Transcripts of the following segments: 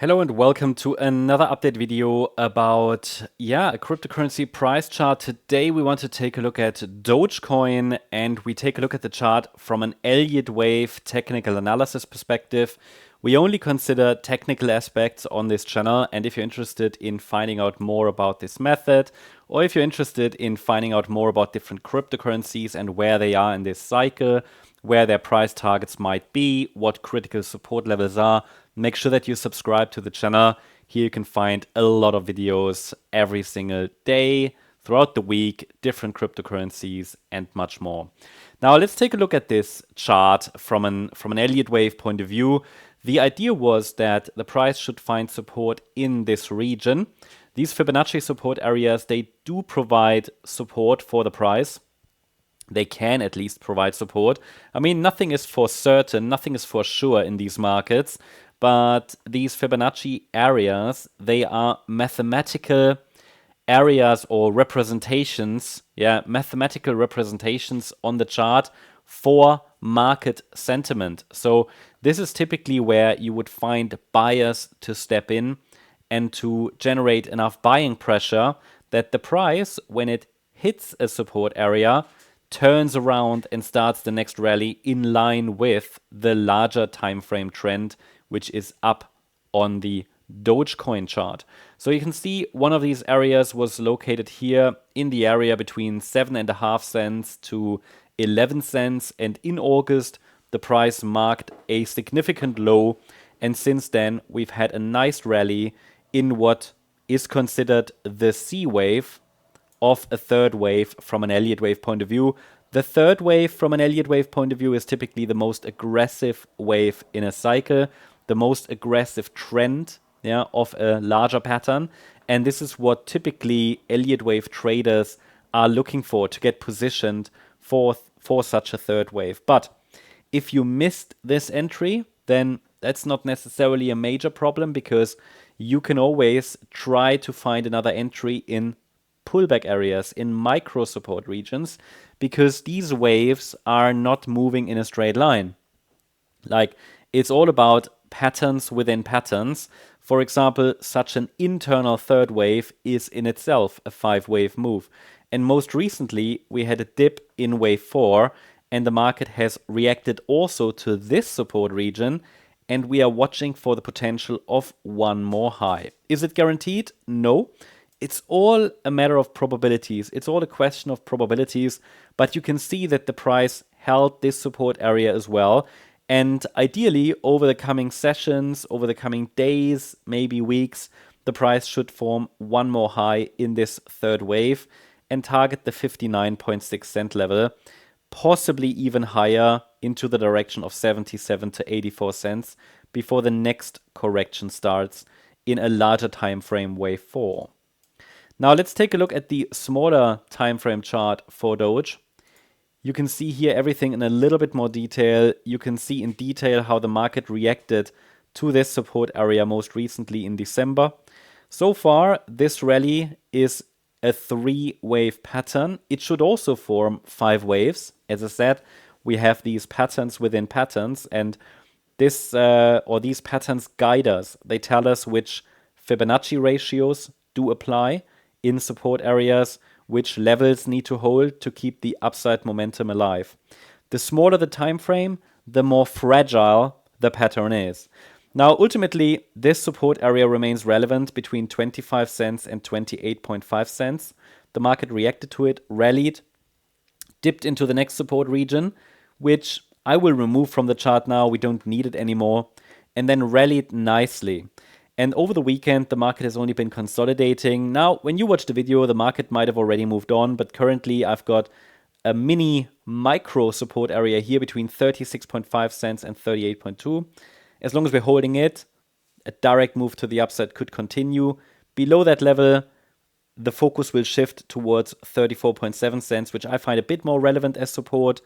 Hello and welcome to another update video about a cryptocurrency price chart. Today we want to take a look at Dogecoin, and we take a look at the chart from an Elliott wave technical analysis perspective. We only consider technical aspects on this channel, and if you're interested in finding out more about this method, or if you're interested in finding out more about different cryptocurrencies and where they are in this cycle, where their price targets might be, what critical support levels are, make sure that you subscribe to the channel. Here you can find a lot of videos every single day, throughout the week, different cryptocurrencies and much more. Now let's take a look at this chart from an Elliott wave point of view. The idea was that the price should find support in this region. These Fibonacci support areas, they do provide support for the price. They can at least provide support. I mean, nothing is for certain, nothing is for sure in these markets, but these Fibonacci areas, they are mathematical areas or representations, mathematical representations on the chart for market sentiment. So this is typically where you would find buyers to step in and to generate enough buying pressure that the price, when it hits a support area, turns around and starts the next rally in line with the larger time frame trend, which is up on the Dogecoin chart. So you can see one of these areas was located here in the area between 7.5 cents to 11 cents, and in August the price marked a significant low, and since then we've had a nice rally in what is considered the C wave of a third wave from an Elliott wave point of view. The third wave from an Elliott wave point of view is typically the most aggressive wave in a cycle, the most aggressive trend of a larger pattern. And this is what typically Elliott wave traders are looking for to get positioned for such a third wave. But if you missed this entry, then that's not necessarily a major problem, because you can always try to find another entry in pullback areas, in micro support regions, because these waves are not moving in a straight line. Like, it's all about patterns within patterns. For example, such an internal third wave is in itself a 5-wave move. And most recently, we had a dip in wave 4, and the market has reacted also to this support region, and we are watching for the potential of one more high. Is it guaranteed? No. It's all a matter of probabilities. It's all a question of probabilities, but you can see that the price held this support area as well. And ideally, over the coming sessions, over the coming days, maybe weeks, the price should form one more high in this third wave and target the 59.6 cent level, possibly even higher into the direction of 77 to 84 cents before the next correction starts in a larger time frame, wave 4. Now let's take a look at the smaller time frame chart for Doge. You can see here everything in a little bit more detail. You can see in detail how the market reacted to this support area most recently in December. So far, this rally is a 3-wave pattern. It should also form 5 waves. As I said, we have these patterns within patterns, and these patterns guide us. They tell us which Fibonacci ratios do apply in support areas, which levels need to hold to keep the upside momentum alive. The smaller the time frame, the more fragile the pattern is. Now, ultimately, this support area remains relevant between 25 cents and 28.5 cents. The market reacted to it, rallied, dipped into the next support region, which I will remove from the chart now. We don't need it anymore. And then rallied nicely. And over the weekend, the market has only been consolidating. Now, when you watch the video, the market might have already moved on, but currently I've got a mini micro support area here between 36.5 cents and 38.2. As long as we're holding it, a direct move to the upside could continue. Below that level, the focus will shift towards 34.7 cents, which I find a bit more relevant as support.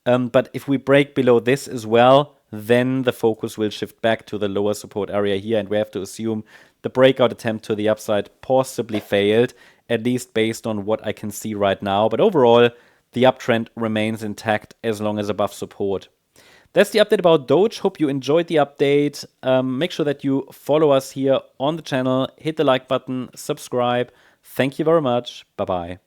But if we break below this as well, then the focus will shift back to the lower support area here, and we have to assume the breakout attempt to the upside possibly failed, at least based on what I can see right now. But overall, the uptrend remains intact as long as above support. That's the update about Doge. Hope you enjoyed the update. Make sure that you follow us here on the channel. Hit the like button, subscribe. Thank you very much. Bye-bye.